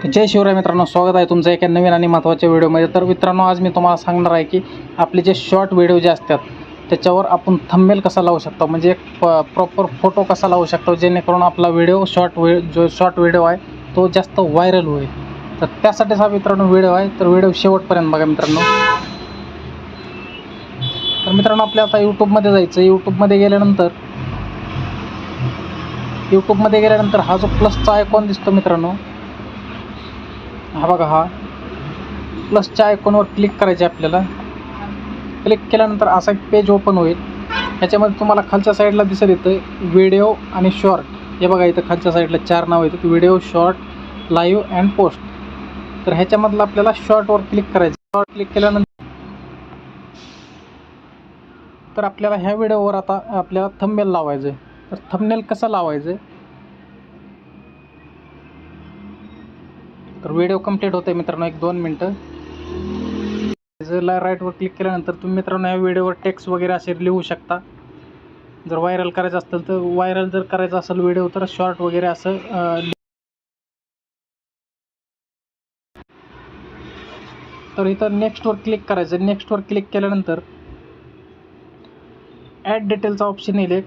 जय शिवराय मित्रांनो, स्वागत आहे तुमचं एका नवीन आणि महत्त्वाच्या व्हिडिओमध्ये। तर मित्रांनो, आज मी तुम्हाला सांगणार आहे की आपले जे शॉर्ट व्हिडिओ जे असतात त्याच्यावर आपण थंबनेल कसा लावू शकतो, म्हणजे एक प्रॉपर फोटो कसा लावू शकतो जेणेकरून आपला व्हिडिओ जो शॉर्ट व्हिडिओ आहे तो जास्त व्हायरल होईल। तर त्यासाठीच हा मित्रांनो व्हिडिओ आहे, तर व्हिडिओ शेवटपर्यंत बघा मित्रांनो। तर मित्रांनो, आपल्याला आता यूट्यूबमध्ये जायचं। यूट्यूबमध्ये गेल्यानंतर हा जो प्लसचा आयकॉन दिसतो मित्रांनो, हा बघा, हा प्लसच्या आयकॉनवर क्लिक करायचे आपल्याला। क्लिक केल्यानंतर असा एक पेज ओपन होईल। ह्याच्यामध्ये तुम्हाला खालच्या साईडला दिसेल इथं व्हिडिओ आणि शॉर्ट, हे बघा इथं खालच्या साईडला 4 नाव येतात, video, short, live and post. तर ह्याच्यामधलं आपल्याला शॉर्टवर क्लिक करायचं। शॉर्ट क्लिक केल्यानंतर तर आपल्याला ह्या व्हिडिओवर आता आपल्याला थंबनेल लावायचं आहे। तर थंबनेल कसं लावायचं, तर व्हिडिओ कंप्लीट होते मित्रांनो, 1-2 मिनटं। राईटवर क्लिक केल्यानंतर तुम्ही मित्रांनो या व्हिडिओवर टेक्स्ट वगैरे असे लिहू शकता। जर व्हायरल करायचं असेल तर जर करायचा असेल व्हिडिओ तर शॉर्ट वगैरे असं तर इथं नेक्स्टवर क्लिक करायचं। नेक्स्टवर क्लिक केल्यानंतर ॲड डिटेलचा ऑप्शन येईल एक।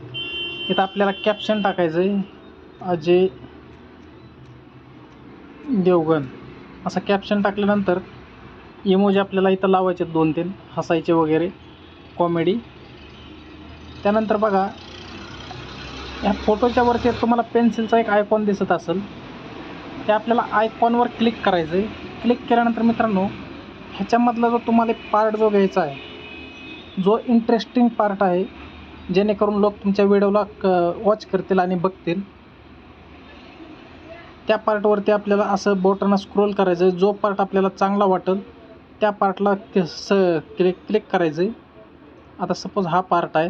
इथं आपल्याला कॅप्शन टाकायचं आहे, अजय देवगण असं कॅप्शन टाकल्यानंतर इमोजी आपल्याला इथं लावायचे 2-3 हसायचे वगैरे, कॉमेडी। त्यानंतर बघा या फोटोच्या वरती तुम्हाला पेन्सिलचा एक आयकॉन दिसत असेल, ते आपल्याला आयकॉनवर क्लिक करायचं आहे। क्लिक केल्यानंतर मित्रांनो, ह्याच्यामधला जो तुम्हाला पार्ट जो घ्यायचा आहे, जो इंटरेस्टिंग पार्ट आहे, जेणेकरून लोक तुमच्या व्हिडिओला वॉच करतील आणि बघतील, त्या पार्टवरती आपल्याला असं बोटानं स्क्रोल करायचं। जो पार्ट आपल्याला चांगला वाटेल त्या पार्टला क्लिक करायचं आहे। आता सपोज हा पार्ट आहे,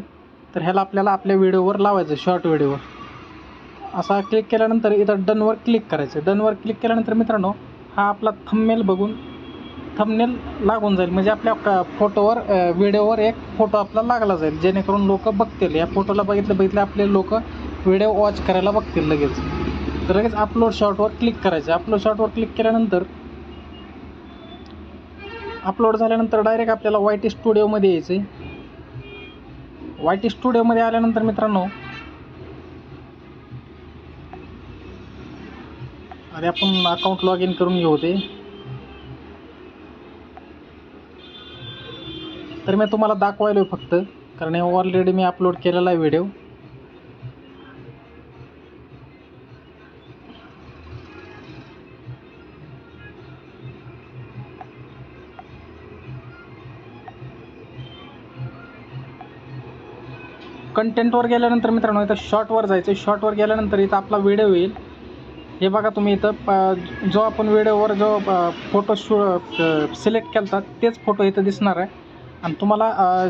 तर ह्याला आपल्याला आपल्या व्हिडिओवर लावायचं, शॉर्ट व्हिडिओवर। असा क्लिक केल्यानंतर इथं डनवर क्लिक करायचं। डनवर क्लिक केल्यानंतर मित्रांनो, हा आपला थंबनेल लागून जाईल, म्हणजे आपल्या फोटोवर व्हिडिओवर एक फोटो आपला लागला जाईल, जेणेकरून लोक बघतील। या फोटोला बघितले आपले लोक व्हिडिओ वॉच करायला बघतील लगेच। तर लगेच अपलोड शॉर्टवर क्लिक करायचं। अपलोड शॉर्टवर क्लिक केल्यानंतर अपलोड झाल्यानंतर डायरेक्ट आपल्याला YT स्टुडिओमध्ये यायचं आहे। YT स्टुडिओमध्ये आल्यानंतर मित्रांनो, आधी आपण अकाउंट लॉग इन करून घेऊ ते। तर मी तुम्हाला दाखवायलो फक्त, कारण हे ऑलरेडी मी अपलोड केलेला आहे व्हिडिओ। कंटेंटवर गेल्यानंतर मित्रांनो इथं शॉर्टवर जायचं। शॉर्टवर गेल्यानंतर इथं आपला व्हिडिओ येईल। हे बघा तुम्ही इथं जो आपण व्हिडिओवर जो फोटो सिलेक्ट केला तेच फोटो इथं दिसणार आहे। आणि तुम्हाला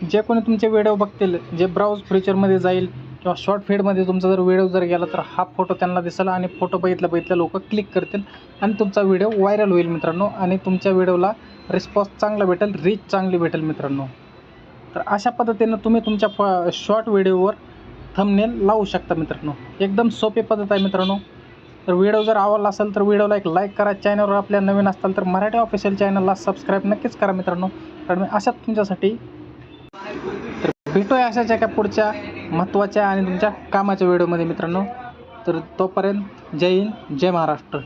जे कोणी तुमचे व्हिडिओ बघतील, जे ब्राउज फीचरमध्ये जाईल किंवा शॉर्ट फीडमध्ये तुमचा जर व्हिडिओ जर गेला तर हा फोटो त्यांना दिसेल, आणि फोटो बघितल्या लोक क्लिक करतील आणि तुमचा व्हिडिओ व्हायरल होईल मित्रांनो, आणि तुमच्या व्हिडिओला रिस्पॉन्स चांगला भेटेल, रीच चांगली भेटेल मित्रांनो। तर अशा पद्धतीनं तुम्ही तुमच्या शॉर्ट व्हिडिओवर थंबनेल लावू शकता मित्रांनो। एकदम सोपी पद्धत आहे मित्रांनो। तर व्हिडिओ जर आवडला असेल तर व्हिडिओला एक लाईक करा। चॅनलवर आपल्या नवीन असाल तर मराठी ऑफिशियल चॅनलला सबस्क्राईब नक्कीच करा मित्रांनो, कारण मी अशाच तुमच्यासाठी। तर भेटूया अशाच एका पुढच्या महत्त्वाच्या आणि तुमच्या कामाच्या व्हिडिओमध्ये मित्रांनो। तर तोपर्यंत जय हिंद, जय महाराष्ट्र।